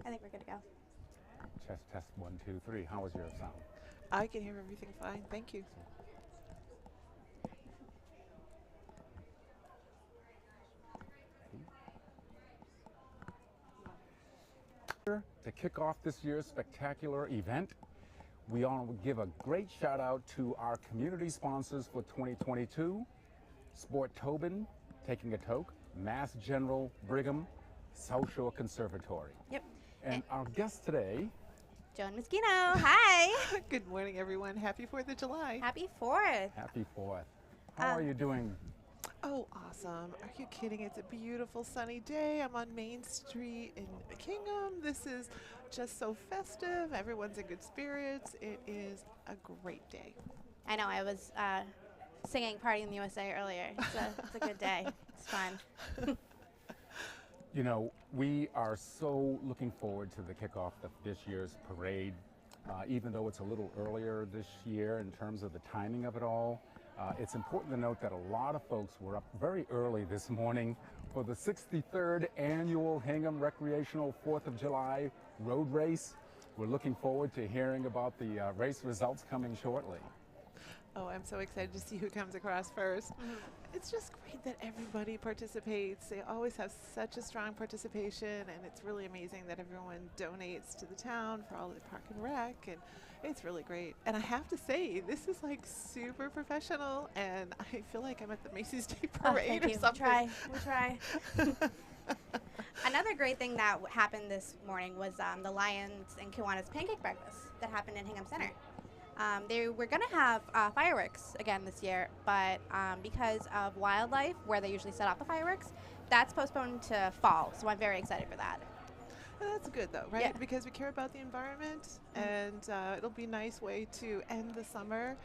I think we're good to go. Test 1, 2, 3. How is your sound? I can hear everything fine. Thank you. To kick off this year's spectacular event, we want to give a great shout out to our community sponsors for 2022, Sport Tobin, Taking a Toke, Mass General Brigham, South Shore Conservatory. Yep. And our guest today, Joan Meschino. Hi. Good morning, everyone. Happy 4th of July. Happy 4th. happy 4th. How are you doing? Oh, awesome. Are you kidding? It's a beautiful sunny day. I'm on Main Street in Hingham. This is just so festive. Everyone's in good spirits. It is a great day. I know, I was singing Party in the USA earlier. It's a good day. It's fun. You know, we are so looking forward to the kickoff of this year's parade, even though it's a little earlier this year in terms of the timing of it all. It's important to note that a lot of folks were up very early this morning for the 63rd annual Hingham Recreational 4th of July road race. We're looking forward to hearing about the race results coming shortly. Oh, I'm so excited to see who comes across first. It's just great that everybody participates. They always have such a strong participation, and it's really amazing that everyone donates to the town for all the park and rec, and it's really great. And I have to say, this is like super professional, and I feel like I'm at the Macy's Day Parade or something. We try. Another great thing that happened this morning was the Lions and Kiwanis Pancake Breakfast that happened in Hingham Center. They were going to have fireworks again this year, but because of wildlife, where they usually set off the fireworks, that's postponed to fall. So I'm very excited for that. And that's good, though, right? Yeah. Because we care about the environment, and it'll be a nice way to end the summer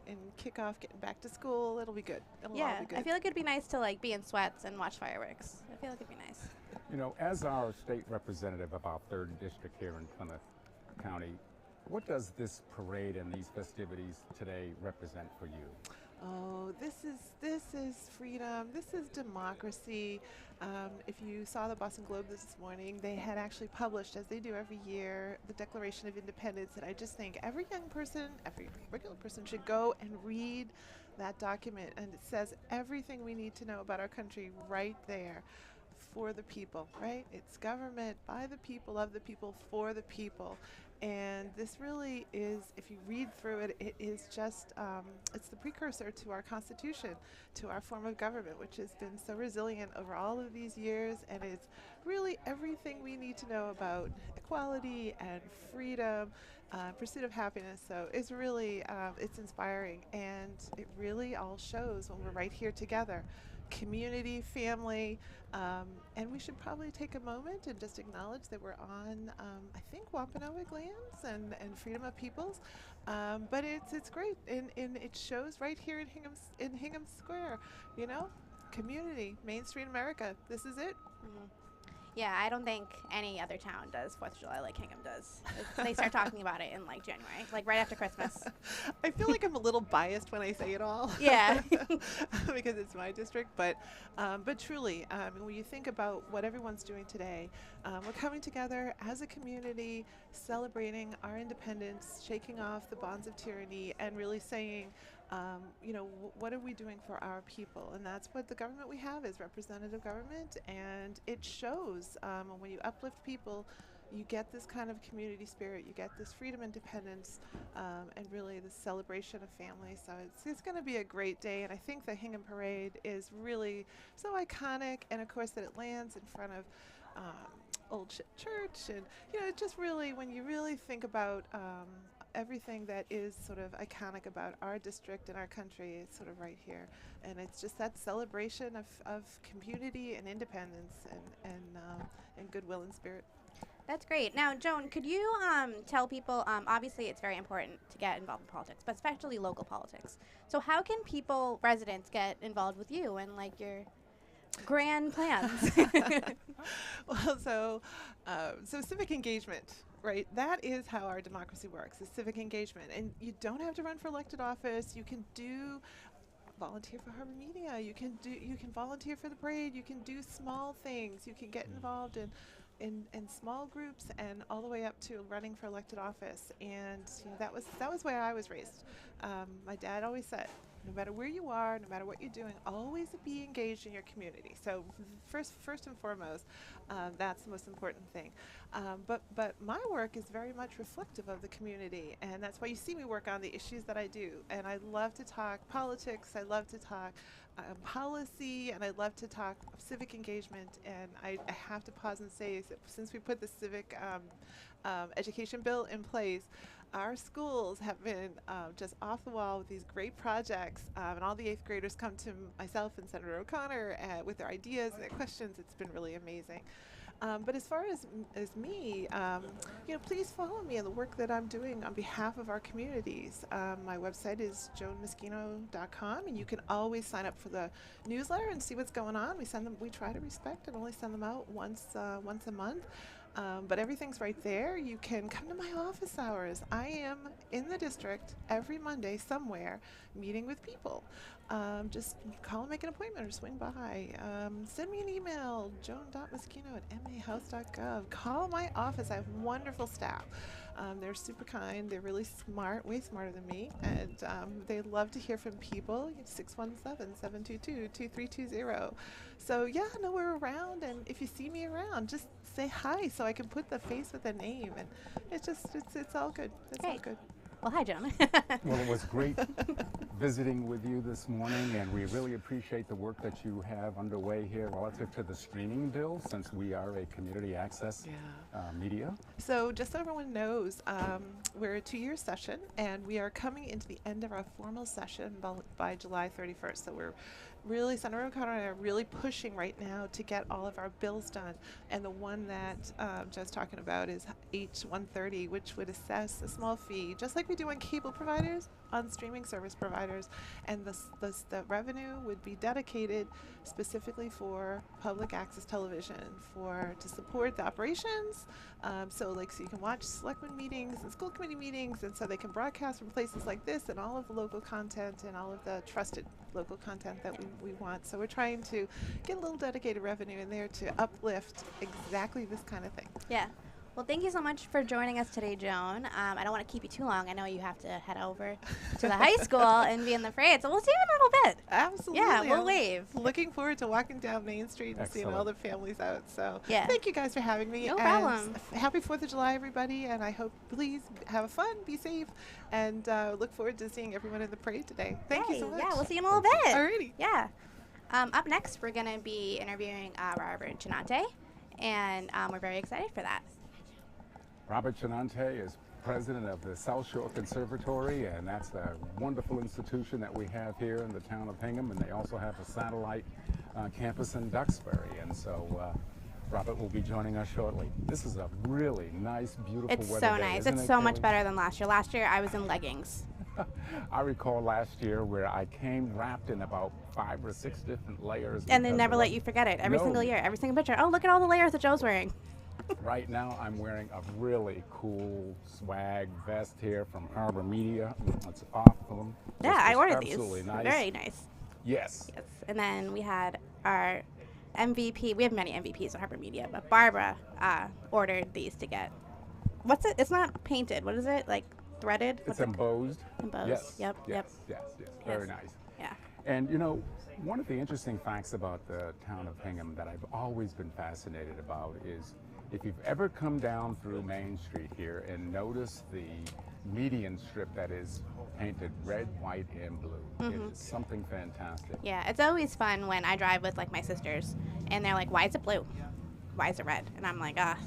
and kick off getting back to school. It'll be good. It'll all be good. I feel like it'd be nice to like be in sweats and watch fireworks. I feel like it'd be nice. You know, as our state representative of our 3rd district here in Plymouth County, what does this parade and these festivities today represent for you? Oh, this is freedom. This is democracy. If you saw the Boston Globe this morning, they had actually published, as they do every year, the Declaration of Independence. And I just think every young person, every regular person should go and read that document. And it says everything we need to know about our country right there. For the people, right? It's government by the people, of the people, for the people. And this really is, if you read through it, it is just, it's the precursor to our Constitution, to our form of government, which has been so resilient over all of these years. And it's really everything we need to know about equality and freedom, pursuit of happiness. So it's really, it's inspiring. And it really all shows when we're right here together. Community, family, and we should probably take a moment and just acknowledge that we're on, I think, Wampanoag lands and freedom of peoples, but it's great, and it shows right here in Hingham Square, you know, community, Main Street America. This is it. Yeah, I don't think any other town does 4th of July like Hingham does. They start talking about it in like January, like right after Christmas. I feel like I'm a little biased when I say it all. Yeah. Because it's my district, but truly, when you think about what everyone's doing today, we're coming together as a community, celebrating our independence, shaking off the bonds of tyranny, and really saying, you know, what are we doing for our people? And that's what the government we have is, representative government, and it shows when you uplift people, you get this kind of community spirit, you get this freedom, independence, and really the celebration of family. So it's going to be a great day, and I think the Hingham Parade is really so iconic, and of course that it lands in front of Old Church, and you know, it just really, when you really think about everything that is sort of iconic about our district and our country is sort of right here, and it's just that celebration of community and independence and goodwill and spirit. That's great. Now, Joan, could you tell people, obviously it's very important to get involved in politics, but especially local politics. So how can people, residents, get involved with you and like your grand plans? Well, so civic engagement, right? That is how our democracy works, is civic engagement. And you don't have to run for elected office. You can volunteer for Harbor Media. You can volunteer for the parade. You can do small things. You can get involved in in small groups and all the way up to running for elected office. And that was where I was raised. My dad always said, no matter where you are, no matter what you're doing, always be engaged in your community. So first and foremost, that's the most important thing. But my work is very much reflective of the community, and that's why you see me work on the issues that I do. And I love to talk politics, I love to talk policy, and I love to talk civic engagement. And I have to pause and say, since we put the civic education bill in place, our schools have been just off the wall with these great projects, and all the 8th graders come to myself and Senator O'Connor with their ideas and their questions. It's been really amazing. But as far as me, please follow me in the work that I'm doing on behalf of our communities. My website is joanmeschino.com, and you can always sign up for the newsletter and see what's going on. We try to respect and only send them out once a month. But everything's right there. You can come to my office hours. I am in the district every Monday somewhere meeting with people. Just call and make an appointment or swing by. Send me an email, joan.meschino@mahouse.gov. Call my office. I have wonderful staff. They're super kind. They're really smart, way smarter than me. And they love to hear from people. 617-722-2320. So yeah, no, we're around. And if you see me around, just say hi so I can put the face with the name. And it's all good. It's all good. Well, hi, Joan. Well, it was great visiting with you this morning, and we really appreciate the work that you have underway here relative to the streaming bill, since we are a community access media. So just so everyone knows, we're a 2-year session, and we are coming into the end of our formal session by July 31st. So we're really, Senator O'Connor and I are really pushing right now to get all of our bills done. And the one that Joe's talking about is H130, which would assess a small fee, just like we do on cable providers, on streaming service providers. And the revenue would be dedicated specifically for public access television, to support the operations. So you can watch selectmen meetings and school committee meetings, and so they can broadcast from places like this, and all of the local content and all of the trusted local content that we want. So we're trying to get a little dedicated revenue in there to uplift exactly this kind of thing. Yeah. Well, thank you so much for joining us today, Joan. I don't want to keep you too long. I know you have to head over to the high school and be in the parade, so we'll see you in a little bit. Absolutely. Yeah, we'll wave. Looking forward to walking down Main Street and seeing all the families out. So thank you guys for having me. No problem. Happy 4th of July, everybody, and I hope, please have fun, be safe, and look forward to seeing everyone in the parade today. Thank you so much. Yeah, we'll see you in a little bit. Alrighty. Yeah. Up next, we're going to be interviewing Robert Chinante, and we're very excited for that. Robert Chinante is president of the South Shore Conservatory, and that's a wonderful institution that we have here in the town of Hingham, and they also have a satellite campus in Duxbury. And so Robert will be joining us shortly. This is a really nice, beautiful It's weather so day, nice. isn't It's it, so much Kaley? better than last year. Last year, I was in leggings. I recall last year where I came wrapped in about 5 or 6 different layers. And they never let you forget it. Every single year, every single picture. Oh, look at all the layers that Joe's wearing. Right now, I'm wearing a really cool swag vest here from Harbor Media. It's awesome. Yeah, I ordered these. Absolutely nice. Very nice. Yes. Yes. And then we had our MVP. We have many MVPs at Harbor Media, but Barbara ordered these to get. What's it? It's not painted. What is it? Like threaded? It's embossed. Embossed. Yes. Yep. Yes. Yes. Yes. Very nice. Yeah. And one of the interesting facts about the town of Hingham that I've always been fascinated about is, if you've ever come down through Main Street here and noticed the median strip that is painted red, white, and blue, it is something fantastic. Yeah, it's always fun when I drive with my sisters, and they're like, "Why is it blue? Why is it red?" And I'm like, gotta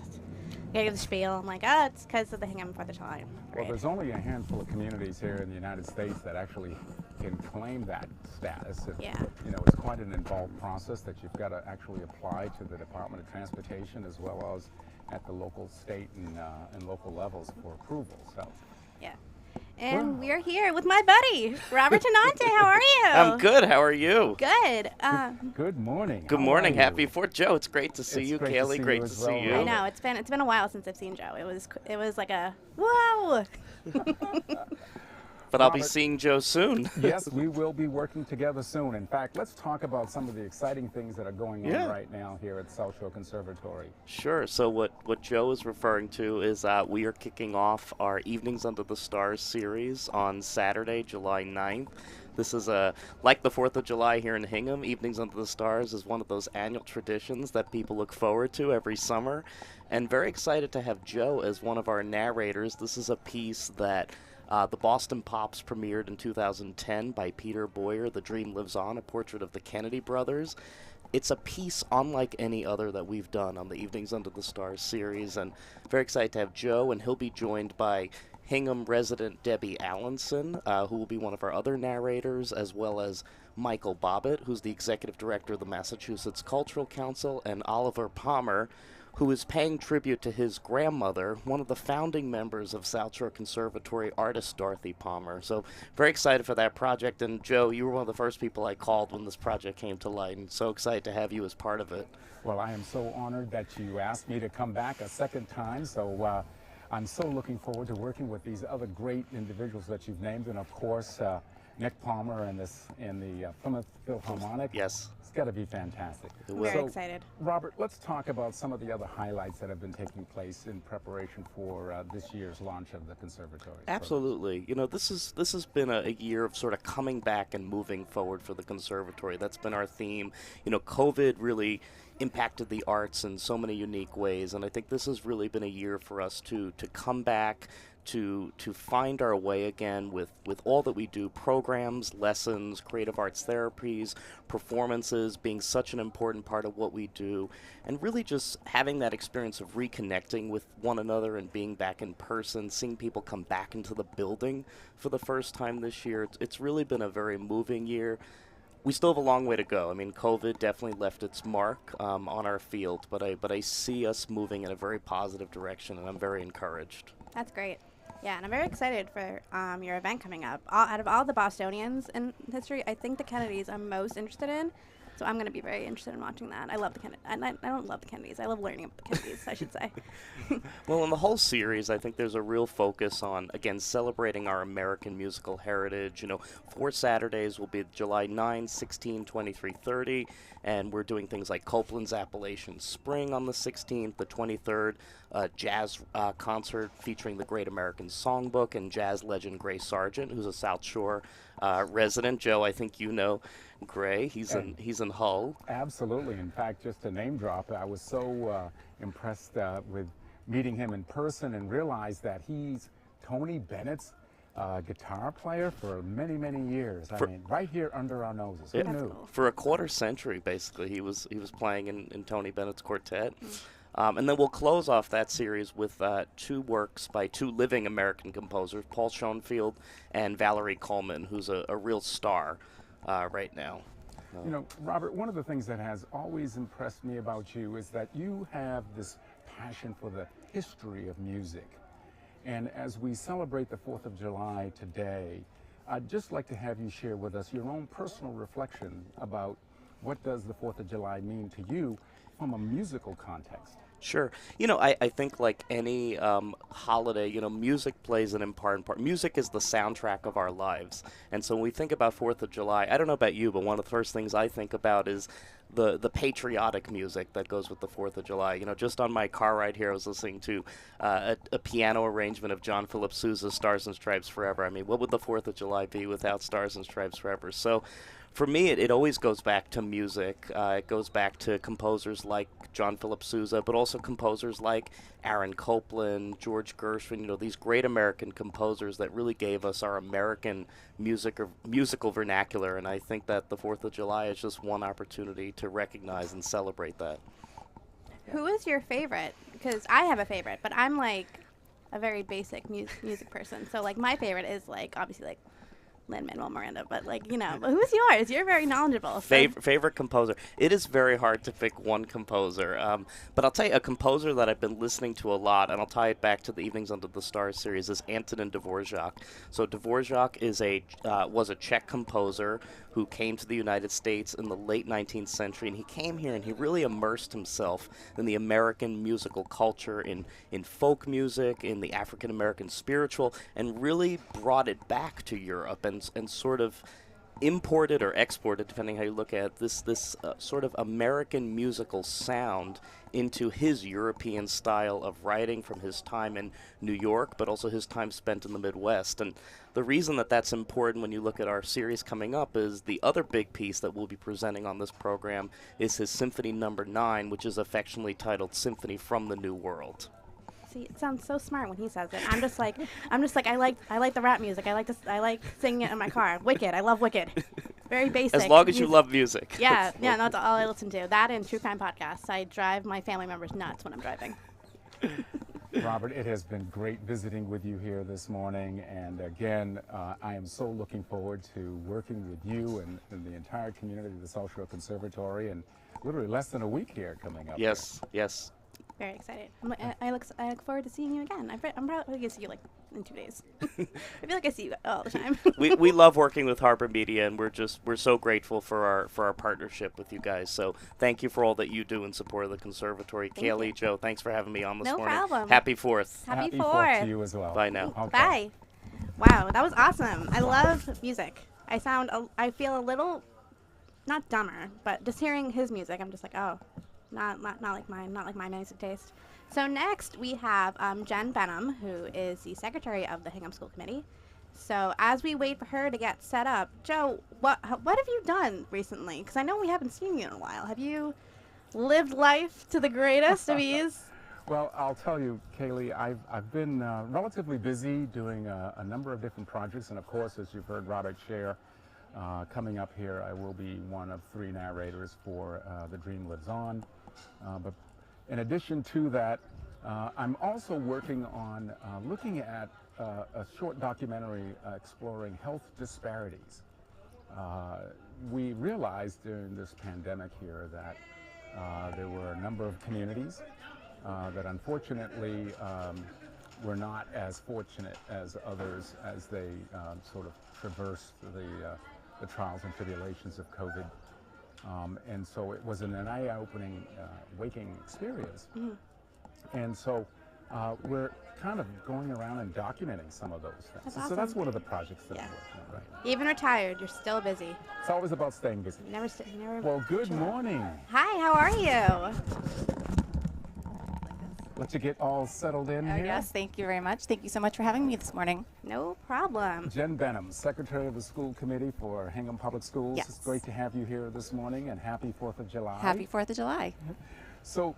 give the spiel. I'm like, it's because of the Hingham 4th of July. Well, there's only a handful of communities here in the United States that actually can claim that status. It's quite an involved process that you've got to actually apply to the Department of Transportation, as well as at the local, state, and local levels for approval. So. Yeah. And we're here with my buddy, Robert Chinante. How are you? I'm good. How are you? Good. Good morning. Good morning. Happy 4th, Joe. It's great to see you, Kaley. Great to see you. I know. It's been a while since I've seen Joe. It was like a whoa. But I'll be seeing Joe soon. Yes, we will be working together soon. In fact, let's talk about some of the exciting things that are going on right now here at South Shore Conservatory. Sure. So what Joe is referring to is we are kicking off our Evenings Under the Stars series on Saturday, July 9th. This is like the 4th of July here in Hingham. Evenings Under the Stars is one of those annual traditions that people look forward to every summer. And very excited to have Joe as one of our narrators. This is a piece that the Boston Pops premiered in 2010 by Peter Boyer, The Dream Lives On, a portrait of the Kennedy brothers. It's a piece unlike any other that we've done on the Evenings Under the Stars series, and very excited to have Joe, and he'll be joined by Hingham resident Debbie Allenson, who will be one of our other narrators, as well as Michael Bobbitt, who's the executive director of the Massachusetts Cultural Council, and Oliver Palmer, who is paying tribute to his grandmother, one of the founding members of South Shore Conservatory, artist Dorothy Palmer. So very excited for that project. And Joe, you were one of the first people I called when this project came to light, and so excited to have you as part of it. Well, I am so honored that you asked me to come back a second time. So I'm so looking forward to working with these other great individuals that you've named, and of course, Nick Palmer and the Plymouth Philharmonic. Yes. It's got to be fantastic. Very excited. Robert, let's talk about some of the other highlights that have been taking place in preparation for this year's launch of the conservatory. Absolutely. You know, this has been a year of sort of coming back and moving forward for the conservatory. That's been our theme. You know, COVID really impacted the arts in so many unique ways, and I think this has really been a year for us to come back, to find our way again with all that we do, programs, lessons, creative arts therapies, performances being such an important part of what we do, and really just having that experience of reconnecting with one another and being back in person, seeing people come back into the building for the first time this year. It's really been a very moving year. We still have a long way to go. I mean, COVID definitely left its mark on our field, but I see us moving in a very positive direction, and I'm very encouraged. That's great. Yeah, and I'm very excited for your event coming up. Out of all the Bostonians in history, I think the Kennedys I'm most interested in. So I'm going to be very interested in watching that. I love the Kennedys. I don't love the Kennedys. I love learning about the Kennedys, I should say. Well, in the whole series, I think there's a real focus on, again, celebrating our American musical heritage. You know, 4 Saturdays will be July 9, 16, 23, 30, and we're doing things like Copeland's Appalachian Spring on the 16th, the 23rd, jazz concert featuring the Great American Songbook and jazz legend Gray Sargent, who's a South Shore resident. Joe, I think you know Gray. He's in Hull. Absolutely. In fact, just a name drop, I was so impressed with meeting him in person and realized that he's Tony Bennett's guitar player for many, many years. I mean, right here under our noses. Who knew? Cool. For a quarter century, basically, he was playing in Tony Bennett's quartet. And then we'll close off that series with 2 works by 2 living American composers, Paul Schoenfield and Valerie Coleman, who's a real star right now. You know, Robert, one of the things that has always impressed me about you is that you have this passion for the history of music. And as we celebrate the 4th of July today, I'd just like to have you share with us your own personal reflection about what does the 4th of July mean to you from a musical context. Sure. You know, I think like any holiday, you know, music plays an important part. Music is the soundtrack of our lives. And so when we think about 4th of July, I don't know about you, but one of the first things I think about is the patriotic music that goes with the 4th of July. You know, just on my car ride here, I was listening to a piano arrangement of John Philip Sousa's Stars and Stripes Forever. I mean, what would the 4th of July be without Stars and Stripes Forever? So for me, it always goes back to music. It goes back to composers like John Philip Sousa, but also composers like Aaron Copland, George Gershwin, you know, these great American composers that really gave us our American musical vernacular. And I think that the 4th of July is just one opportunity to recognize and celebrate that. Who is your favorite? Because I have a favorite, but I'm like a very basic music person. So like my favorite is like obviously like Lin-Manuel Miranda, but like, you know, who's yours? You're very knowledgeable. So. Favorite composer. It is very hard to pick one composer, but I'll tell you a composer that I've been listening to a lot, and I'll tie it back to the Evenings Under the Stars series, is Antonin Dvorak. So Dvorak is was a Czech composer who came to the United States in the late 19th century, and he came here and he really immersed himself in the American musical culture, in folk music, in the African American spiritual, and really brought it back to Europe and sort of imported or exported, depending how you look at it, this sort of American musical sound into his European style of writing from his time in New York, but also his time spent in the Midwest. And the reason that that's important when you look at our series coming up is the other big piece that we'll be presenting on this program is his Symphony Number 9, which is affectionately titled Symphony from the New World. See, it sounds so smart when he says it. I'm just like I like the rap music. I like singing it in my car. Wicked. I love Wicked. Very basic. As long as you love music. Yeah, yeah, that's all I listen to. That and true crime podcasts. I drive my family members nuts when I'm driving. Robert, it has been great visiting with you here this morning, and again, I am so looking forward to working with you and the entire community of the South Shore Conservatory, and literally less than a week here coming up. Yes, yes. Very excited. I look forward to seeing you again. I'm probably gonna see you like in 2 days. I feel like I see you all the time. we love working with Harper Media, and we're so grateful for our partnership with you guys. So thank you for all that you do in support of the Conservatory. Kaley, Joe, thanks for having me on this morning. No problem. Happy 4th. Happy 4th to you as well. Bye now. Okay. Bye. Wow, that was awesome. I love music. I feel a little, not dumber, but just hearing his music, I'm just like, oh. Not like my music taste. So next we have Jen Benham, who is the secretary of the Hingham School Committee. So as we wait for her to get set up, Joe, what have you done recently? Because I know we haven't seen you in a while. Have you lived life to the greatest of ease? Well, I'll tell you, Kaley, I've been relatively busy doing a number of different projects, and of course, as you've heard Robert share, coming up here, I will be one of 3 narrators for The Dream Lives On. But in addition to that, I'm also working on looking at a short documentary exploring health disparities. We realized during this pandemic here that there were a number of communities that unfortunately were not as fortunate as others as they sort of traversed the trials and tribulations of COVID. And so it was an eye-opening, waking experience. Mm. And so we're kind of going around and documenting some of those things. That's so awesome. That's one of the projects that I'm working on right now. Even retired, you're still busy. It's always about staying busy. Never. Well, good morning. Hi, how are you? Let you get all settled in here. Yes, thank you very much. Thank you so much for having me this morning. No problem. Jen Benham, Secretary of the School Committee for Hingham Public Schools. Yes. It's great to have you here this morning, and happy 4th of July. Happy 4th of July. So,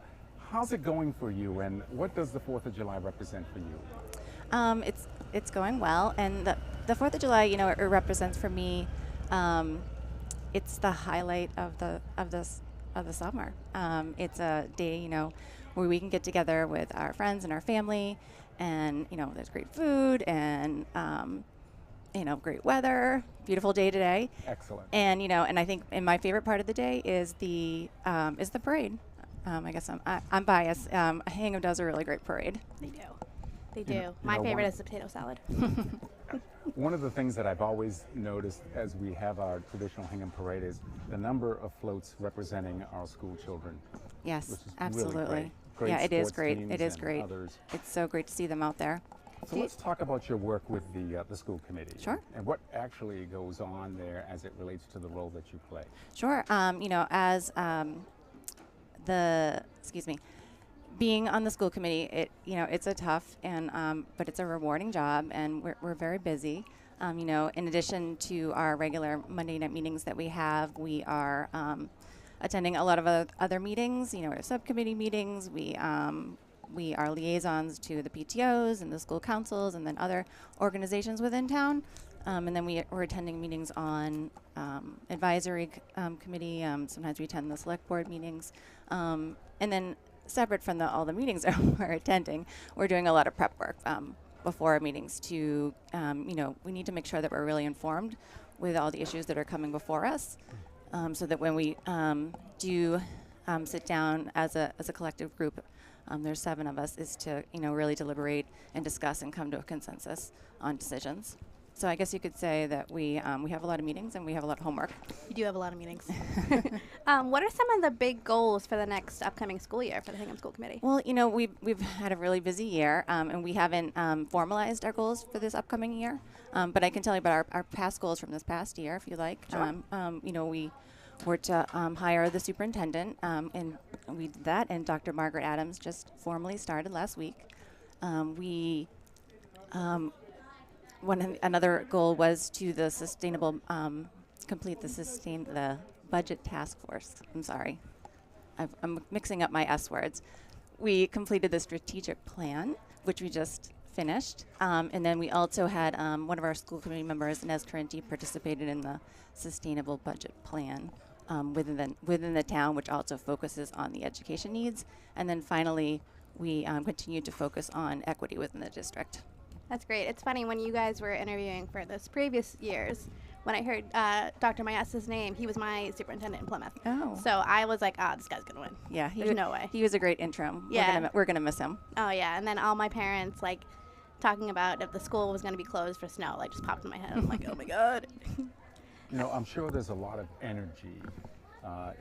how's it going for you, and what does the 4th of July represent for you? It's going well, and the 4th of July, you know, it represents for me. It's the highlight of the summer. It's a day, you know, where we can get together with our friends and our family, and you know, there's great food and you know, great weather, beautiful day today. Excellent. And you know, and I think, and my favorite part of the day is the parade. I guess I'm biased. Hingham does a really great parade. They do. My favorite is the potato salad. One of the things that I've always noticed as we have our traditional Hingham parade is the number of floats representing our school children. Yes, which is absolutely. Really great. Yeah, it is Sports great. teams It is and great. others. It's so great to see them out there. So let's talk about your work with the school committee. Sure. And what actually goes on there as it relates to the role that you play. Sure. You know, as being on the school committee, it's a tough and but it's a rewarding job, and we're very busy. You know, in addition to our regular Monday night meetings that we have, we are attending a lot of other meetings. You know, our subcommittee meetings. We are liaisons to the PTOs and the school councils, and then other organizations within town. And then we're attending meetings on advisory committee. Sometimes we attend the select board meetings. And then separate from all the meetings that we're attending, we're doing a lot of prep work before our meetings to, you know, we need to make sure that we're really informed with all the issues that are coming before us, so that when we do sit down as a collective group, there's 7 of us, is to, you know, really deliberate and discuss and come to a consensus on decisions. So I guess you could say that we have a lot of meetings and we have a lot of homework. You do have a lot of meetings. What are some of the big goals for the next upcoming school year for the Hingham School Committee? Well, we've had a really busy year, and we haven't formalized our goals for this upcoming year. But I can tell you about our past goals from this past year, if you like. Sure. We were to hire the superintendent, and we did that. And Dr. Margaret Adams just formally started last week. Another goal was to complete the budget task force. I'm sorry, I'm mixing up my S words. We completed the strategic plan, which we just finished, and then we also had one of our school committee members, Nez Carenti, participated in the sustainable budget plan within the town, which also focuses on the education needs. And then finally, we continued to focus on equity within the district. That's great. It's funny, when you guys were interviewing for those previous years, when I heard Dr. Mayessa's name, he was my superintendent in Plymouth. Oh. So I was like, this guy's going to win. Yeah. There's no way. He was a great interim. Yeah. We're gonna miss him. Oh, yeah. And then all my parents, like, talking about if the school was going to be closed for snow, like, just popped in my head. I'm like, oh, my God. I'm sure there's a lot of energy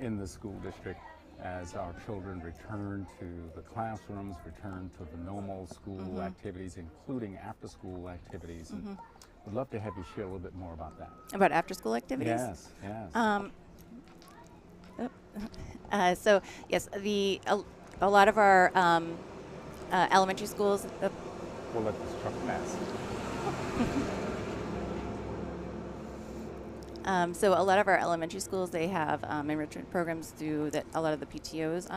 in the school district as our children return to the classrooms, return to the normal school activities, including after-school activities. And we'd love to have you share a little bit more about that. About after-school activities? Yes. So yes, a lot of our elementary schools. We'll let this truck pass. So a lot of our elementary schools, they have enrichment programs through that a lot of the PTOs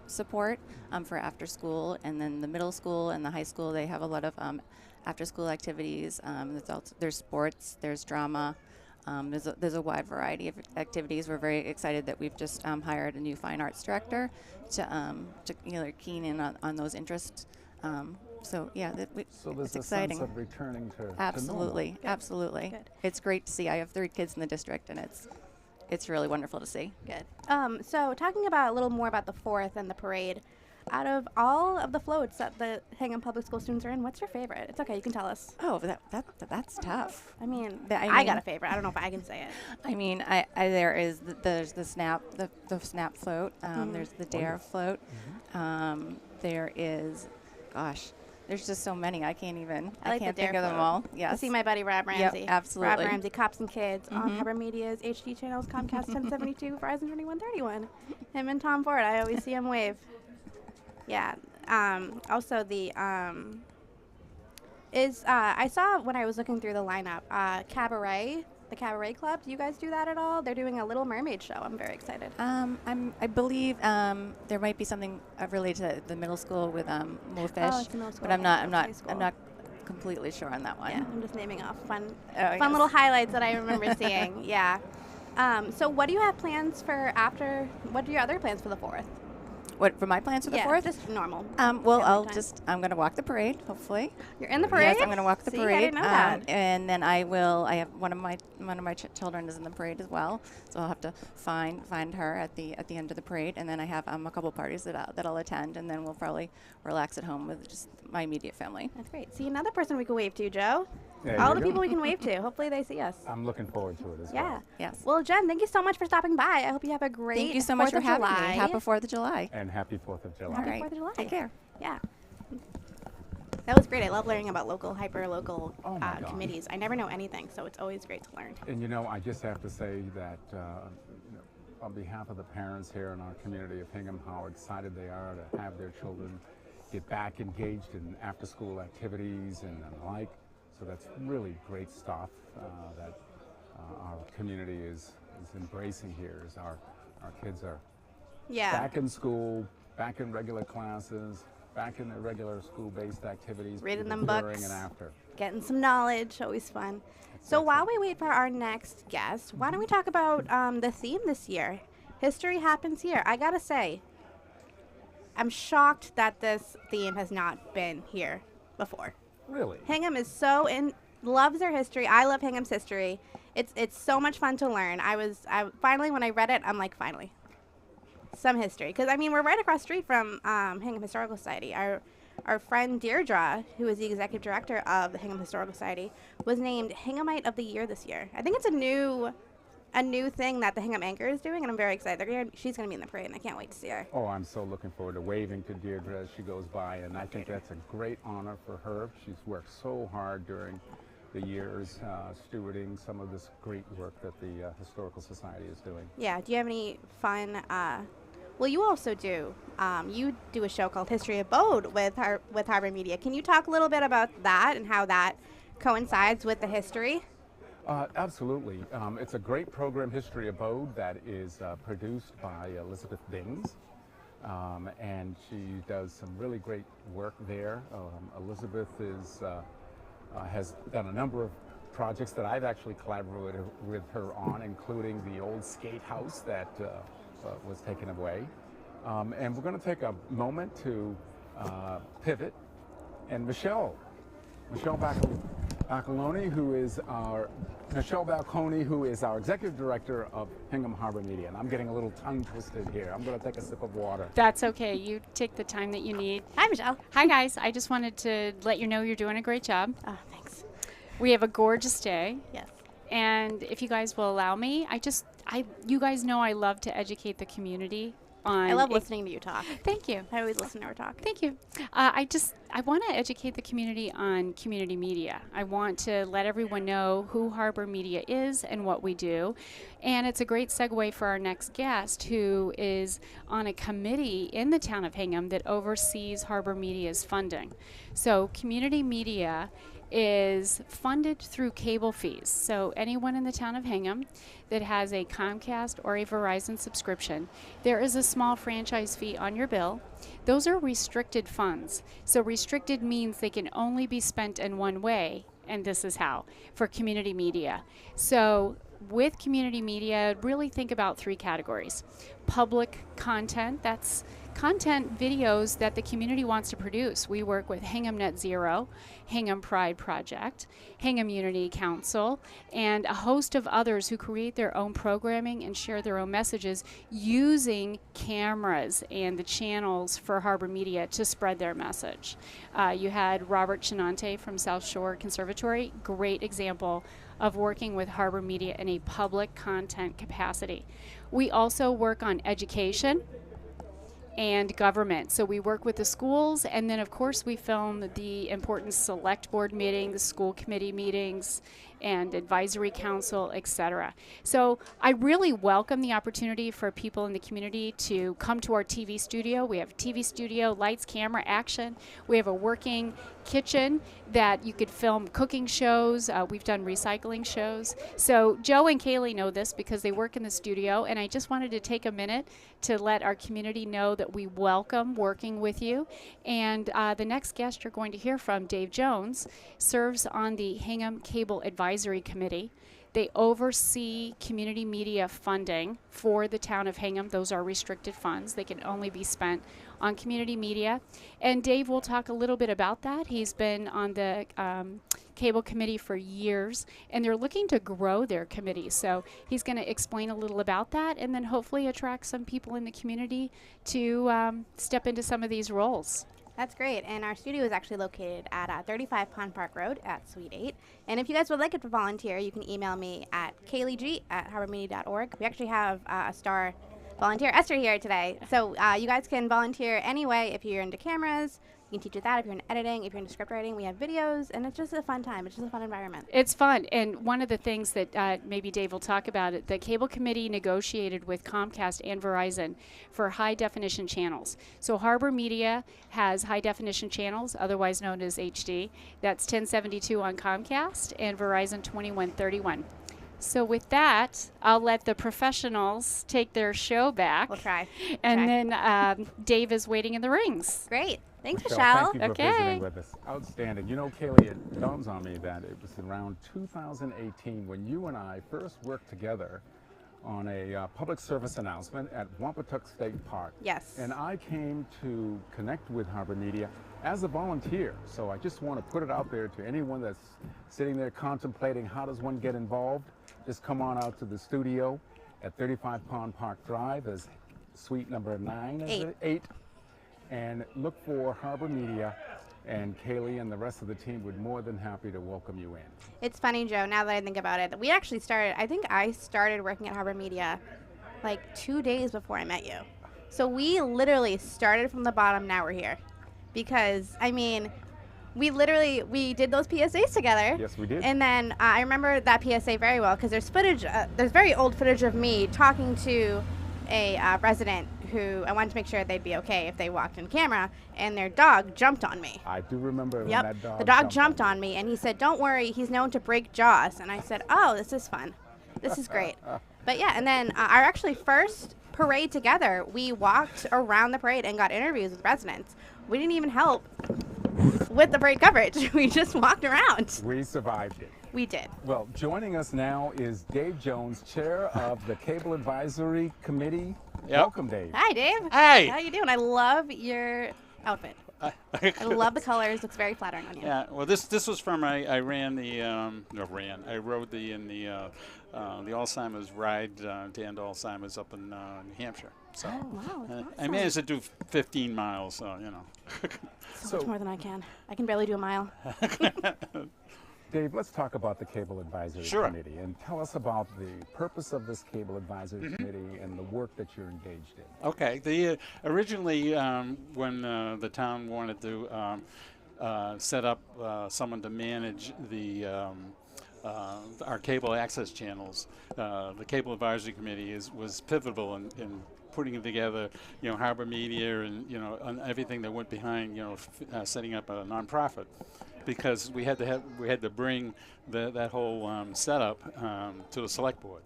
support for after school, and then the middle school and the high school, they have a lot of after school activities. There's sports, there's drama, there's a wide variety of activities. We're very excited that we've just hired a new fine arts director to they're keen in on those interests. So yeah, So there's it's a exciting. sense of returning to Absolutely, to normal. absolutely. Good. It's great to see. I have 3 kids in the district, and it's really wonderful to see. Good. So talking about a little more about the 4th and the parade, out of all of the floats that the Hingham Public School students are in, what's your favorite? It's okay, you can tell us. Oh, that's tough. I mean, I I mean- got a favorite. I don't know if I can say it. I mean, there's the snap float. There's the dare float. There is, gosh, there's just so many. I can't the think dare of them float. all. To Yes. see my buddy Rob Ramsey. absolutely. Rob Ramsey, Cops and Kids on Harbor Media's HD channels, Comcast 1072, Verizon 2131. Him and Tom Ford. I always see him wave. Yeah. Also the I saw when I was looking through the lineup, Cabaret, the Cabaret Club. Do you guys do that at all? They're doing a Little Mermaid show. I'm very excited. I believe there might be something related to the middle school with Mofish, it's the middle school. but I'm not High school. completely sure on that one. Yeah, I'm just naming off fun yes. little highlights that I remember seeing. Yeah. So what do you have plans for after? What are your other plans for the 4th? What for my plans for the 4th? Just normal. Well, family time. I'm going to walk the parade, hopefully. You're in the parade? Yes, I'm going to walk the See, parade. I didn't know that. And then I have one of my children is in the parade as well, so I'll have to find her at the end of the parade. And then I have a couple parties that I'll attend, and then we'll probably relax at home with just my immediate family. That's great. See, another person we can wave to, Joe. There All you the go. people we can wave to. Hopefully they see us. I'm looking forward to it as Yeah. well. Yes. Well, Jen, thank you so much for stopping by. I hope you have a great Thank you so much 4th for of having July. me. Happy 4th of July. And happy 4th of July. Happy All right. 4th of July. Take care. Yeah. That was great. I love learning about local, hyper-local Oh my God. committees. I never know anything, so it's always great to learn. And I just have to say that on behalf of the parents here in our community of Hingham, how excited they are to have their children get back engaged in after-school activities and the like. So that's really great stuff that our community is embracing here. As our kids are back in school, back in regular classes, back in their regular school-based activities, Reading them during books. and after. Getting some knowledge, always fun. So while we wait for our next guest, why don't we talk about the theme this year? History happens here. I gotta say, I'm shocked that this theme has not been here before. Really? Hingham is loves their history. I love Hingham's history. It's so much fun to learn. I finally, when I read it, I'm like, finally, some history. Because I mean, we're right across the street from Hingham Historical Society. our friend Deirdre, who is the executive director of the Hingham Historical Society, was named Hinghamite of the Year this year. I think it's a new thing that the Hingham Anchor is doing, and I'm very excited. She's going to be in the parade, and I can't wait to see her. Oh, I'm so looking forward to waving to Deirdre as she goes by, and I think that's a great honor for her. She's worked so hard during the years stewarding some of this great work that the Historical Society is doing. Yeah, do you have any fun, well, you also do, you do a show called History Abode with Harbor Media. Can you talk a little bit about that and how that coincides with the history? Absolutely. It's a great program, History Abode, that is produced by Elizabeth Bings, and she does some really great work there. Elizabeth has done a number of projects that I've actually collaborated with her on, including the old skate house that was taken away. And we're going to take a moment to pivot, and Michelle Balconi, who is our executive director of Hingham Harbor Media. And I'm getting a little tongue twisted here. I'm going to take a sip of water. That's okay. You take the time that you need. Hi, Michelle. Hi, guys. I just wanted to let you know you're doing a great job. Oh, thanks. We have a gorgeous day. Yes. And if you guys will allow me, you guys know I love to educate the community on. I love listening to you talk. Thank you. I always listen to her talk. Thank you. I want to educate the community on community media. I want to let everyone know who Harbor Media is and what we do. And it's a great segue for our next guest, who is on a committee in the town of Hingham that oversees Harbor Media's funding. So community media is funded through cable fees. So anyone in the town of Hingham that has a Comcast or a Verizon subscription, there is a small franchise fee on your bill. Those are restricted funds. So restricted means they can only be spent in one way, and this is how, for community media. So with community media, really think about three categories. Public content, that's content videos that the community wants to produce. We work with Hingham Net Zero, Hingham Pride Project, Hingham Unity Council, and a host of others who create their own programming and share their own messages using cameras and the channels for Harbor Media to spread their message. You had Robert Chinante from South Shore Conservatory, great example of working with Harbor Media in a public content capacity. We also work on education and government. So we work with the schools, and then of course we film the important select board meetings, school committee meetings, and advisory council, etc. So I really welcome the opportunity for people in the community to come to our TV studio. We have a TV studio, lights, camera, action. We have a working kitchen that you could film cooking shows. We've done recycling shows. So Joe and Kaley know this because they work in the studio, and I just wanted to take a minute to let our community know that we welcome working with you. And the next guest you're going to hear from, Dave Jones, serves on the Hingham Cable Advisory Committee. They oversee community media funding for the town of Hingham. Those are restricted funds. They can only be spent on community media. And Dave will talk a little bit about that. He's been on the cable committee for years, and they're looking to grow their committee. So he's going to explain a little about that, and then hopefully attract some people in the community to step into some of these roles. That's great. And our studio is actually located at 35 Pond Park Road at Suite 8. And if you guys would like to volunteer, you can email me at kaleyg@harbormedia.org. We actually have a star volunteer, Esther, here today. So you guys can volunteer anyway if you're into cameras. You can teach us that if you're in editing, if you're into script writing. We have videos, and it's just a fun time. It's just a fun environment. It's fun, and one of the things that maybe Dave will talk about, it, the cable committee negotiated with Comcast and Verizon for high-definition channels. So Harbor Media has high-definition channels, otherwise known as HD. That's 1072 on Comcast, and Verizon 2131. So with that, I'll let the professionals take their show back. We'll try. And then Dave is waiting in the rings. Great. Thanks, Michelle. Michelle. Thank you for visiting with us. Outstanding. You know, Kaley, it dawns on me that it was around 2018 when you and I first worked together on a public service announcement at Wampatuck State Park. Yes. And I came to connect with Harbor Media as a volunteer. So I just want to put it out there to anyone that's sitting there contemplating how does one get involved. Just come on out to the studio at 35 Pond Park Drive as suite number 9, is it? 8. and look for Harbor Media, and Kaley and the rest of the team would more than happy to welcome you in. It's funny, Joe, now that I think about it, we actually started, I think I started working at Harbor Media like 2 days before I met you. So we literally started from the bottom, now we're here. Because, I mean, we did those PSAs together. Yes, we did. And then I remember that PSA very well because there's footage, there's very old footage of me talking to a resident who I wanted to make sure they'd be okay if they walked in camera, and their dog jumped on me. I do remember when Yep, that dog the dog jumped on me, and he said, "Don't worry, he's known to break jaws." And I said, "Oh, this is fun. This is great." But yeah, and then our actually first parade together, we walked around the parade and got interviews with residents. We didn't even help with the parade coverage. We just walked around. We survived it. We did. Well, joining us now is Dave Jones, chair of the Cable Advisory Committee. Yep. Welcome, Dave. Hi, Dave. Hey. How you doing? I love your outfit. I love the colors. Looks very flattering on you. Yeah. Well, this was from I rode the Alzheimer's ride to end Alzheimer's up in New Hampshire. So Oh, wow. That's I awesome. managed to do 15 miles. So you know. So much more than I can. I can barely do a mile. Dave, let's talk about the Cable Advisory Sure. Committee and tell us about the purpose of this Cable Advisory Committee and the work that you're engaged in. Okay. The originally when the town wanted to set up someone to manage the our cable access channels, the Cable Advisory Committee was pivotal in putting together, Harbor Media and and everything that went behind, setting up a nonprofit, because we had to bring that whole setup to the select board.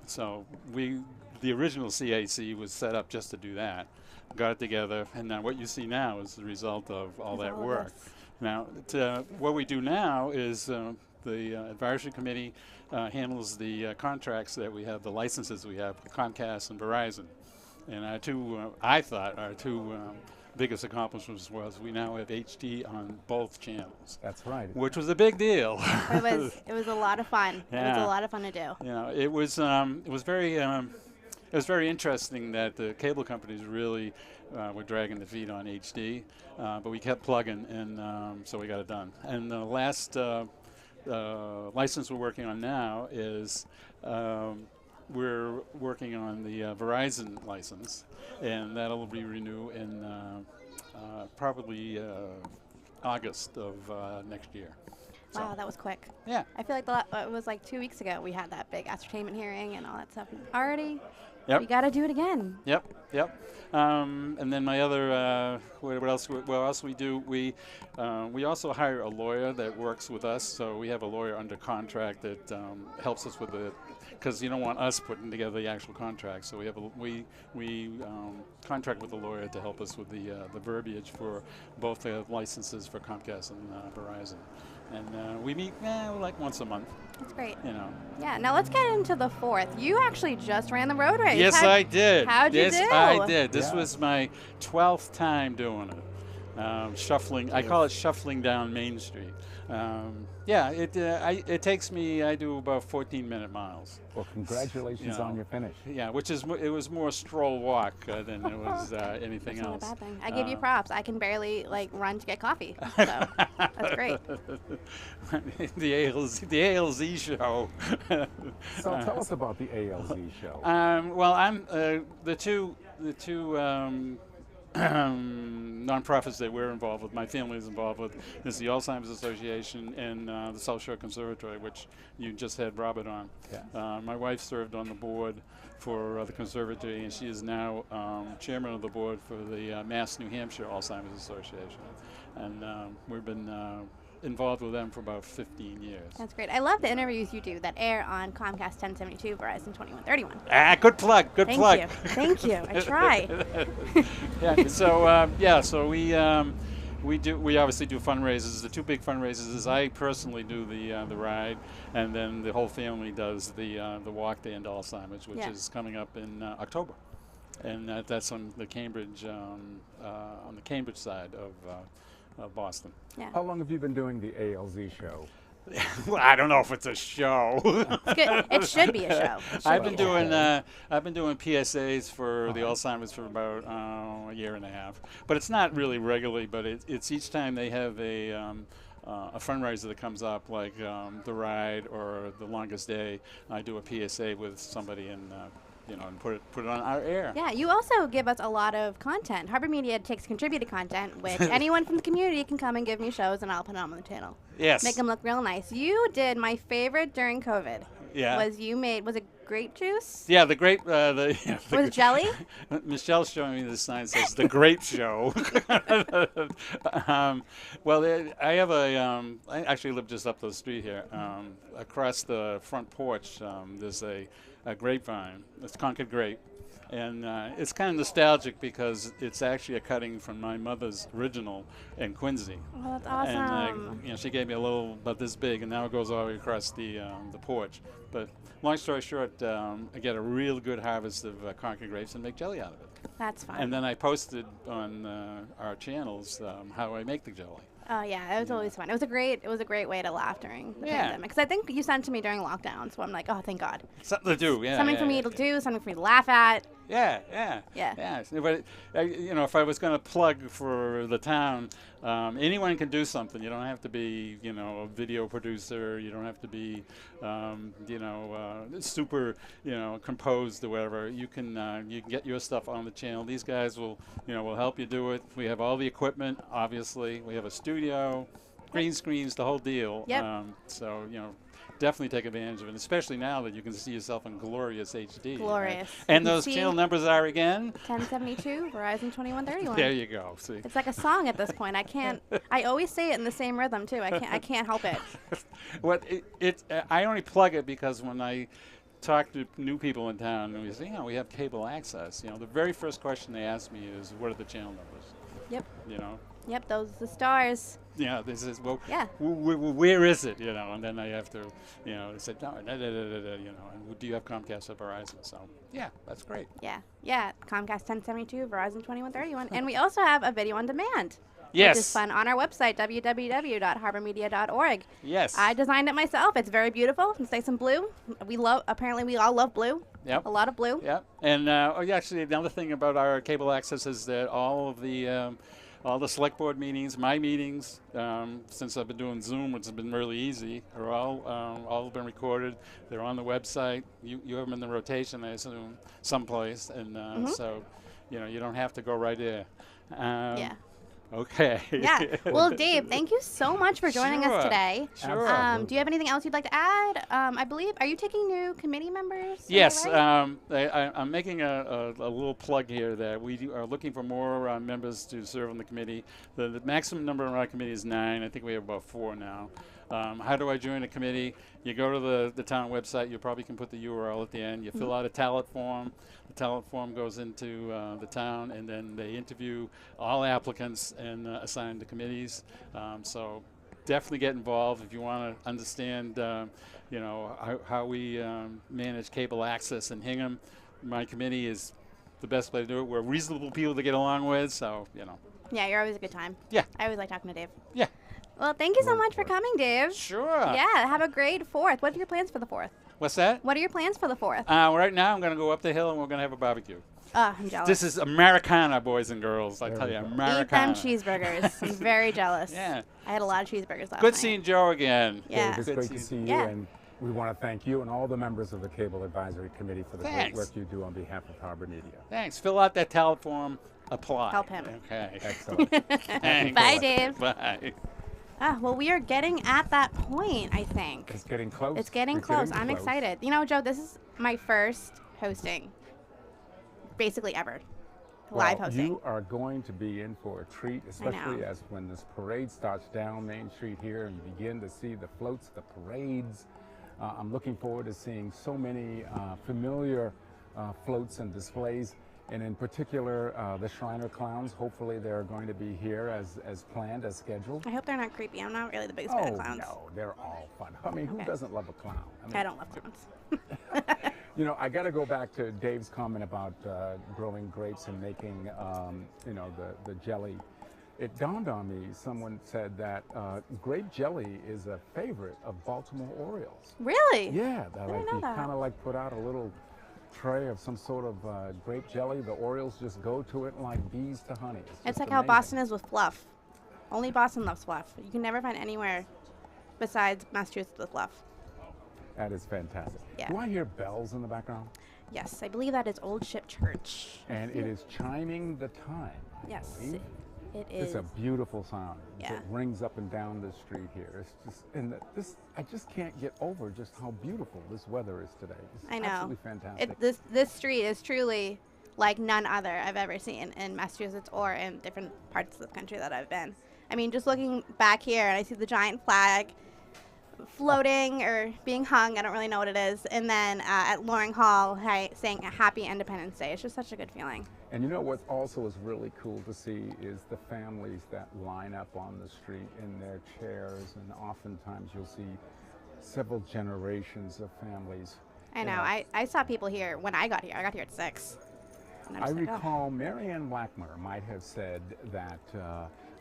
So the original CAC was set up just to do that. Got it together, and now what you see now is the result of all that work. Now, what we do now is the advisory committee handles the contracts that we have, the licenses we have with Comcast and Verizon. And our two, I thought, our two biggest accomplishments was we now have HD on both channels. That's right. Which was a big deal. It was a lot of fun. Yeah. It was a lot of fun to do. It was very interesting that the cable companies really were dragging the feet on HD, but we kept plugging, and so we got it done. And the last license we're working on now is we're working on the Verizon license, and that'll be renewed in probably August of next year. Wow, that was quick. Yeah. I feel like it was like 2 weeks ago we had that big ascertainment hearing and all that stuff. Already, Yep. we got to do it again. Yep. And then my other, what else we do? We also hire a lawyer that works with us. So we have a lawyer under contract that helps us with because you don't want us putting together the actual contract. So we contract with a lawyer to help us with the verbiage for both the licenses for Comcast and Verizon. And we meet like once a month. That's great. Yeah. Now let's get into the 4th. You actually just ran the road race. Yes, I did. How'd you do? Yes, I did. This Yeah. was my 12th time doing it. Shuffling. I call it shuffling down Main Street. It takes me. I do about 14-minute miles. Well, congratulations on your finish. Yeah, it was more stroll walk than it was anything That's else. not a bad thing. I give you props. I can barely run to get coffee. So that's great. the ALZ show. So tell us about the ALZ show. Well, I'm the two nonprofits that we're involved with, my family is involved with, is the Alzheimer's Association and the South Shore Conservatory, which you just had Robert on. Yeah. My wife served on the board for the Conservatory, and she is now chairman of the board for the Mass New Hampshire Alzheimer's Association. And we've been involved with them for about 15 years. That's great. I love the interviews you do that air on Comcast 1072, Verizon 2131. Good plug. Good plug. Thank you. I try. So we obviously do fundraisers. The two big fundraisers is I personally do the ride, and then the whole family does the walk to end Alzheimer's, which is coming up in October, and that's on the Cambridge side of Boston. Yeah. How long have you been doing the ALZ show? Well, I don't know if it's a show. It's good. It should be a show. It should I've be been a show. doing PSAs for the Alzheimer's for about a year and a half, but it's not really regularly. But it's each time they have a fundraiser that comes up, like the ride or the longest day. I do a PSA with somebody and and put it on our air. Yeah, you also give us a lot of content. Harbor Media takes contributed content, which anyone from the community can come and give me shows, and I'll put them on the channel. Yes. Make them look real nice. You did my favorite during COVID. Yeah. Was it grape juice? Yeah, the grape. The Was jelly? Michelle's showing me this sign that says the Grape Show. I have I actually live just up the street here. Across the front porch, there's a grapevine. It's Concord grape. And it's kind of nostalgic because it's actually a cutting from my mother's original in Quincy. Oh, that's awesome. And she gave me a little about this big, and now it goes all the way across the porch. But long story short, I get a real good harvest of Concord grapes and make jelly out of it. That's fun. And then I posted on our channels how I make the jelly. Oh yeah, it was always fun. It was a great way to laugh during the Yeah. pandemic. Because I think you sent it to me during lockdown, so I'm like, oh, thank God. Something to do, yeah. Something for me to do, something for me to laugh at. Yeah. Yeah. But if I was going to plug for the town, anyone can do something. You don't have to be, a video producer. You don't have to be, super, composed or whatever. You can get your stuff on the channel. These guys will help you do it. We have all the equipment. Obviously, we have a studio, green screens, the whole deal. Yep. So definitely take advantage of it, especially now that you can see yourself in glorious HD. Glorious. And You those see channel numbers are again? 1072, Verizon 2131. There you go. See. It's like a song at this point. I always say it in the same rhythm too. I can't help it. I only plug it because when I talk to new people in town and we say, we have cable access, the very first question they ask me is, what are the channel numbers? Yep. Yep, those are the stars. Yeah, this is, Yeah. Where is it, and then I have to, they say, no, and do you have Comcast or Verizon? So, yeah, that's great. Yeah, Comcast 1072, Verizon 2131. And we also have a video on demand. Yes. Which is fun on our website, www.harbormedia.org. Yes. I designed it myself. It's very beautiful. It's nice and blue. Apparently we all love blue. Yep. A lot of blue. Yep. And actually, another thing about our cable access is that all the select board meetings, my meetings, since I've been doing Zoom, which has been really easy, are all been recorded. They're on the website. You have them in the rotation, I assume, someplace, and so you don't have to go right there. Yeah. Okay. Yeah. Well, Dave, thank you so much for joining us today. Sure. Do you have anything else you'd like to add? I believe, are you taking new committee members? Yes. Right? I'm making a little plug here that we are looking for more members to serve on the committee. The maximum number on our committee is 9. I think we have about 4 now. How do I join a committee? You go to the town website. You probably can put the URL at the end. You fill out a talent form. The talent form goes into the town, and then they interview all applicants and assign the committees. So definitely get involved if you want to understand, how we manage cable access in Hingham. My committee is the best way to do it. We're reasonable people to get along with, so Yeah, you're always a good time. Yeah. I always like talking to Dave. Yeah. Well, thank you so much for coming, Dave. Sure. Yeah, have a great 4th. What are your plans for the 4th? What's that? What are your plans for the 4th? Right now, I'm going to go up the hill and we're going to have a barbecue. I'm jealous. This is Americana, boys and girls. I tell you, Americana. Eat them cheeseburgers. I'm very jealous. Yeah. I had a lot of cheeseburgers last night. Good seeing Joe again. Yeah. Dave, it's great to see you, Yeah. and we want to thank you and all the members of the Cable Advisory Committee for the great work you do on behalf of Harbor Media. Thanks. Fill out that talent form. Apply. Help him. Okay. Excellent. Bye, Dave. Bye. Well, we are getting at that point, I think. It's getting close. It's getting close. I'm excited. Joe, this is my first hosting, basically ever. Live hosting. You are going to be in for a treat, especially as when this parade starts down Main Street here and you begin to see the floats, the parades. I'm looking forward to seeing so many familiar floats and displays. And in particular, the Shriner Clowns. Hopefully they're going to be here as planned, as scheduled. I hope they're not creepy. I'm not really the biggest fan of clowns. No, they're all fun. I mean, who doesn't love a clown? I don't love clowns. I got to go back to Dave's comment about growing grapes and making, the jelly. it dawned on me, someone said that grape jelly is a favorite of Baltimore Orioles. Really? Yeah, that I like didn't know you that. kind of like put out a little tray of some sort of grape jelly. The Orioles just go to it like bees to honey. It's just like how amazing. Boston is with fluff. Only Boston loves fluff. You can never find anywhere besides Massachusetts with fluff. That is fantastic. Yeah. Do I hear bells in the background? Yes, I believe that is Old Ship Church. And it is chiming the time. I Yes, believe. it is. It's a beautiful sound. Yeah. It rings up and down the street here. It's just, and this, I just can't get over just how beautiful this weather is today. It's I know. absolutely fantastic. This street is truly like none other I've ever seen in Massachusetts or in different parts of the country that I've been. I mean, just looking back here, and I see the giant flag floating or being hung. I don't really know what it is. And then at Loring Hall, saying a Happy Independence Day. It's just such a good feeling. And you know what also is really cool to see is the families that line up on the street in their chairs, and oftentimes you'll see several generations of families. I know. I saw people here when I got here. I got here at 6. And I'm I just like, oh. recall Marianne Blackmer might have said that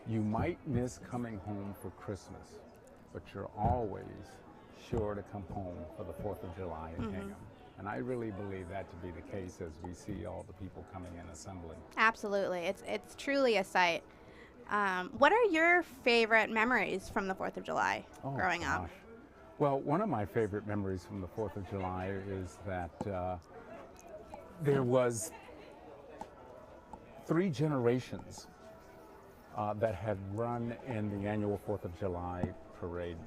you might miss coming home for Christmas, but you're always sure to come home for the 4th of July in Hingham. And I really believe that to be the case as we see all the people coming in assembling. Absolutely. It's truly a sight. What are your favorite memories from the 4th of July growing up? Well, one of my favorite memories from the 4th of July is that there was 3 generations that had run in the annual 4th of July parade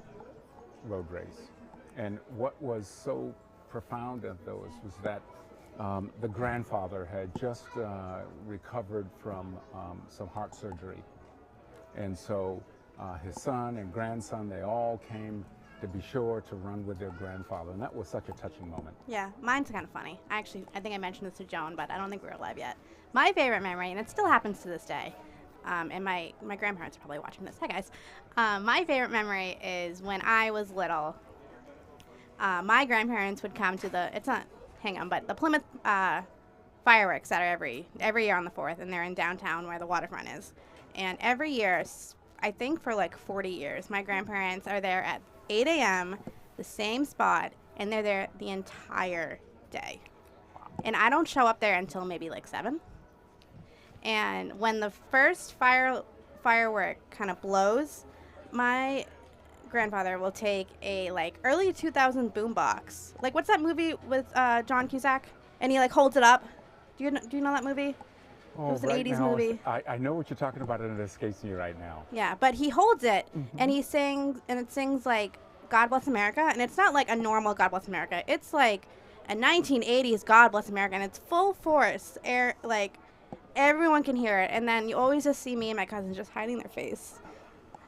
road race. And what was so profound of those was that the grandfather had just recovered from some heart surgery. And so his son and grandson, they all came to be sure to run with their grandfather. And that was such a touching moment. Yeah, mine's kind of funny. I think I mentioned this to Joan, but I don't think we're alive yet. My favorite memory, and it still happens to this day, and my grandparents are probably watching this. Hi, guys. My favorite memory is when I was little. My grandparents would come to it's not Hingham, but the Plymouth fireworks that are every year on the 4th, and they're in downtown where the waterfront is. And every year, I think for like 40 years, my grandparents are there at 8 a.m., the same spot, and they're there the entire day. And I don't show up there until maybe like 7. And when the first firework kind of blows, my grandfather will take a like early 2000 boombox. Like, what's that movie with John Cusack? And he like holds it up. Do you know that movie? Oh, It was an right 80s now, movie. I know what you're talking about, and it escapes me right now. Yeah, but he holds it and he sings, and it sings like God Bless America, and it's not like a normal God Bless America. It's like a 1980s God Bless America, and it's full force. Like everyone can hear it, and then you always just see me and my cousins just hiding their face.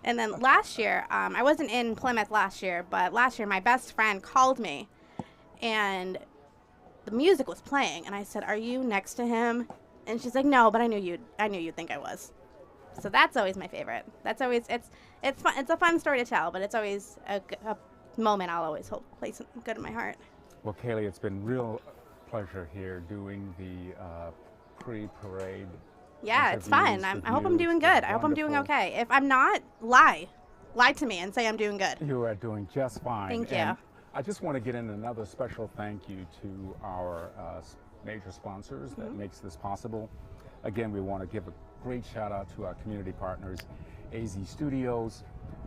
And then last year, I wasn't in Plymouth last year, but last year my best friend called me, and the music was playing, and I said, "Are you next to him?" And she's like, "No, but I knew you'd think I was." So that's always my favorite. That's always it's fun. It's a fun story to tell, but it's always a moment I'll always hold place good in my heart. Well, Kaley, it's been real pleasure here doing the pre-parade. Yeah, it's fun. I hope I'm doing good. I hope I'm doing Wonderful. okay. If I'm not, lie to me and say I'm doing good. You are doing just fine. Thank And you. I just want to get in another special thank you to our major sponsors that makes this possible. Again, we want to give a great shout out to our community partners, AZ Studios,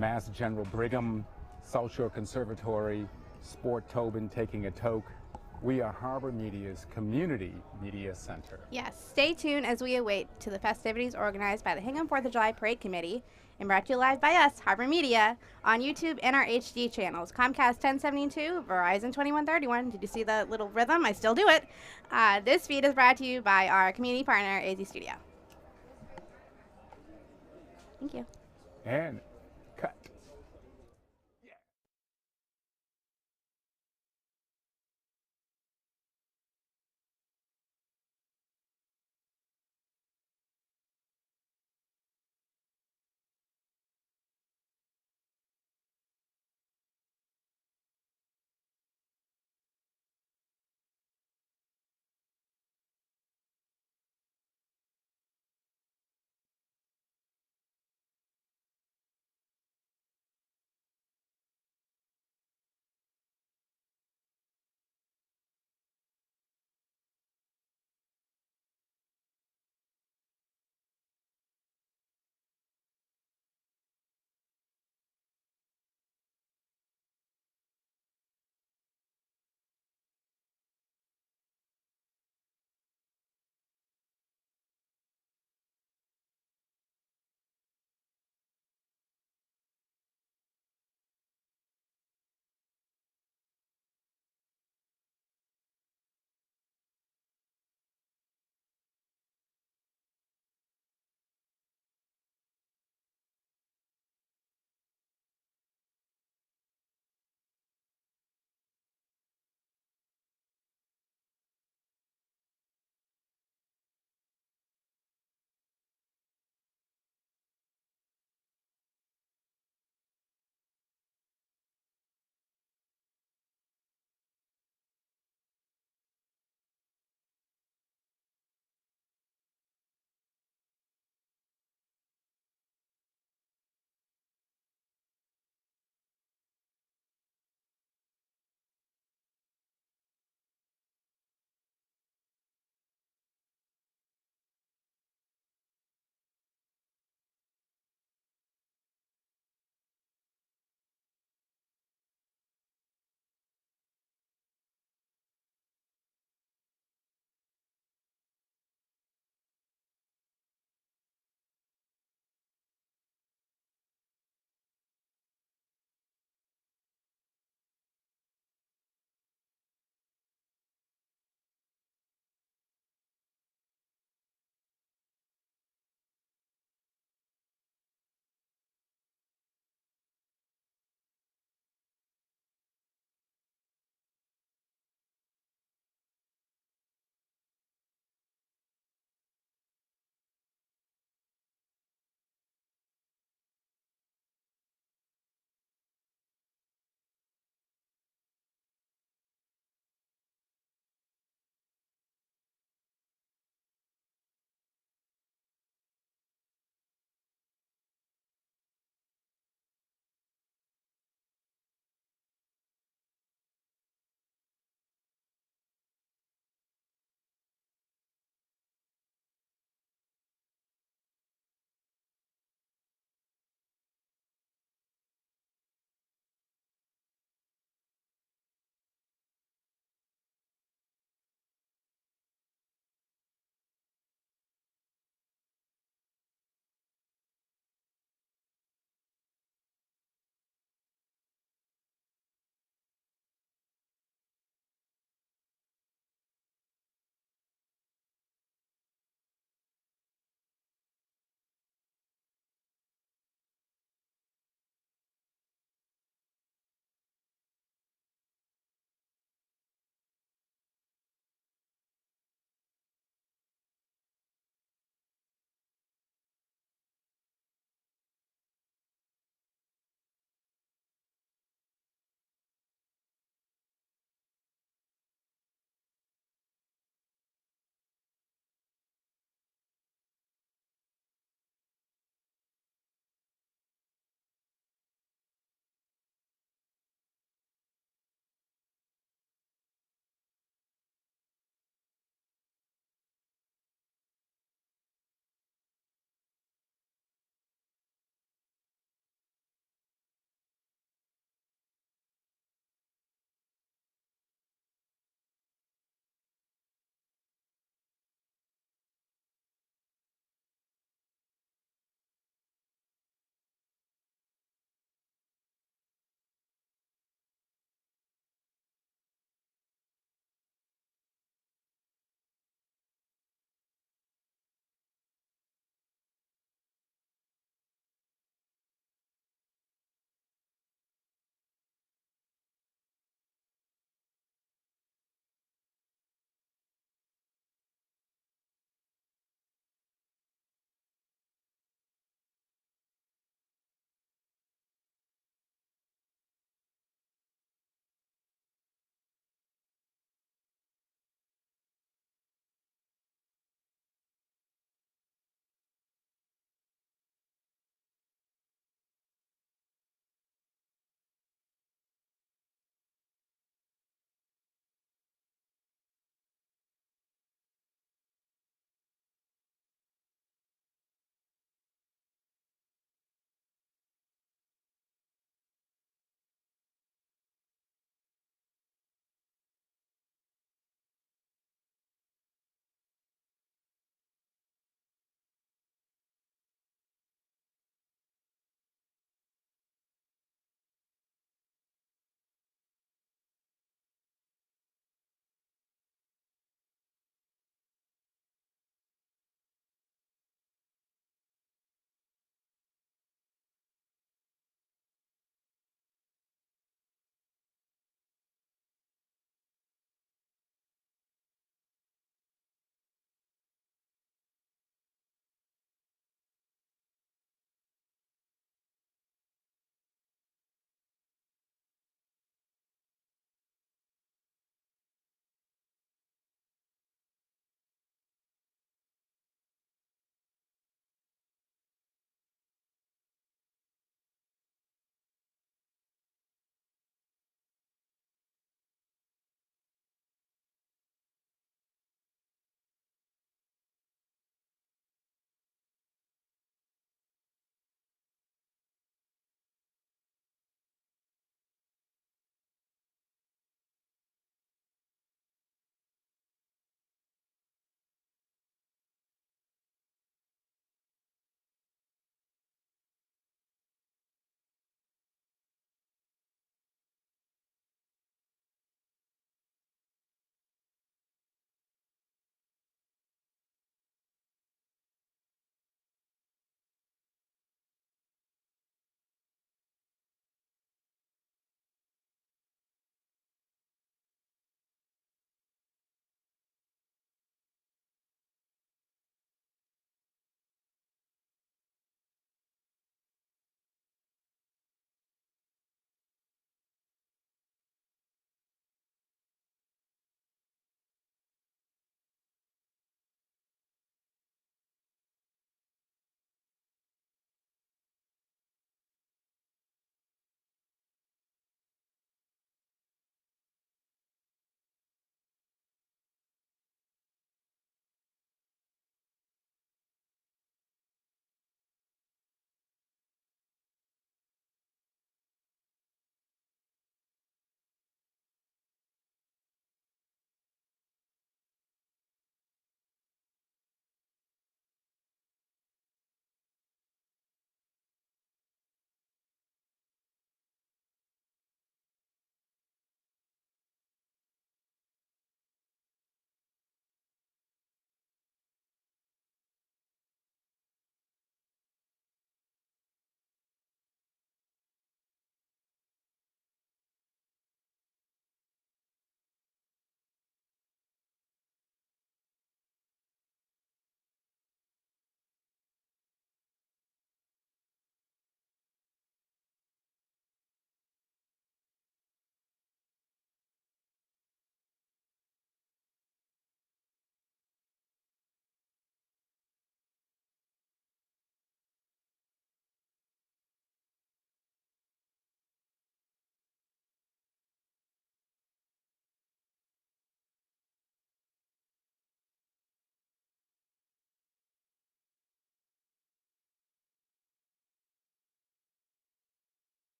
Mass General Brigham, South Shore Conservatory, Sport Tobin Taking a Toke. We are Harbor Media's Community Media Center. Yes, stay tuned as we await to the festivities organized by the Hingham 4th of July Parade Committee and brought to you live by us, Harbor Media, on YouTube and our HD channels, Comcast 1072, Verizon 2131. Did you see the little rhythm? I still do it. This feed is brought to you by our community partner, AZ Studio. Thank you. And